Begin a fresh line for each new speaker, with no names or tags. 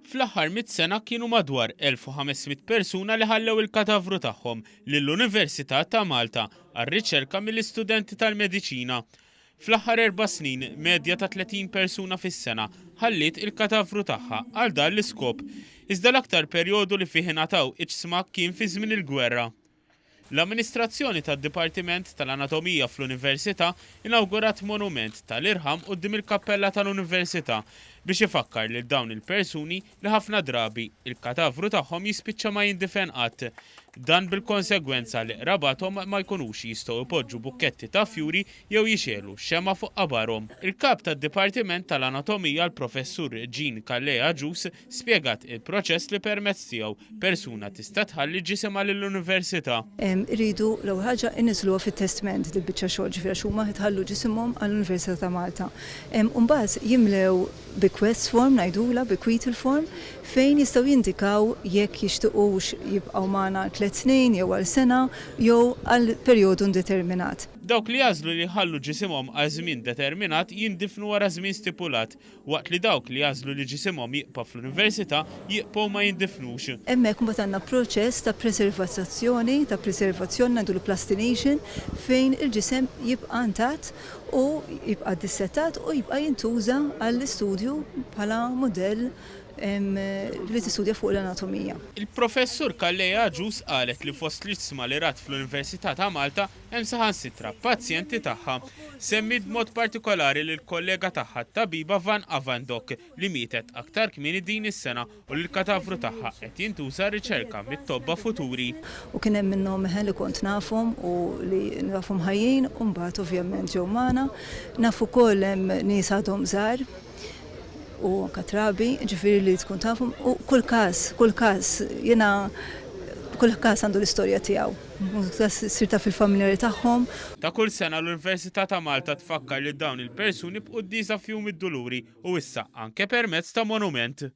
Fl-aħħar 100 sena kienu madwar 1500 persuna li ħallew il-katavru tagħhom lill-Università ta' Malta għar-riċerka mill-istudenti tal-mediċina. Fl-aħħar 4 snin, medja ta' 30 persuna fis-sena ħallit il-katavru tagħha għal dan l-iskop. Iżda l-aktar perjodu li fih ingħataw iġsma kien fi żmien il-gwerra. L-amministrazzjoni tad-Dipartiment tal-Anatomija fl-Università inawgurat monument tal-irħam quddiem il-kappella tal-Università biex ifakkar lil dawn il-persuni li ħafna drabi il-katavru tagħhom jispiċċa ma jindifen qatt. Dan bil-konsegwenza li qrabathom ma jkunux jistgħu jpoġġu bukketti ta' fjuri jew jixelu xema fuq qabarhom. Il-kap tad-Dipartiment tal-Anatomija l-Professur Jean Kallea Ġus spjegat il-proċess li permezz tiegħu persuna tista' tħalli ġisimha lill-Università.
Iridu l-ewwel ħaġa inniżluha fit-testament dil-biċċa xogħol ġifieri huma jitħallu ġisimhom għall-Università ta' Malta. Imbagħad jimlew bequest form ngħidula bequeatal form fejn jistgħu jindikaw jekk jixtiequx jibqgħu magħna 3 snin jew għal sena jew għal perjodu indeterminat.
Dawk li jażlu li jħallu ġisimhom għal żmien determinat jindifnu wara żmien stipulat, waqt li dawk li jażlu li ġisimhom jibqa' fl-Università jibqgħu ma jindifnux.
Hemmhekk mbagħad għandna proċess ta' preservazzjoni ngħidu plastination fejn il-ġisem jibqa' intatt u jibqa' dissettat u jibqa' jintuża għall-istudju bħala mudell li tistudja fuq l-anatomija.
Il-professur Kallea Ġus qalet li fost l-isma li rat fl-Università ta' Malta hemm saħansitra pazjenti tagħha. Semmit b'mod partikolari lil kollega tagħha tabiba Van Avandok li mietet aktar kmieni din is-sena u li l-katavru tagħha qed jintuża riċerka mit-tobba futuri.
U kien hemm minnhom li kont nafhom u li nafhom ħajjin u mbagħad ovvjament ġew magħna. Nafu wkoll hemm nies għadhom żgħar u anke trabi, ġifieri li tkun tafhom u kull każ għandu l-istorja tiegħu. Sirta fil-familjari tagħhom.
Ta' kull sena l-Università ta' Malta tfakkar li dawn il-persuni b'qudiesa fihom id-doluri u issa anke permezz ta' monument.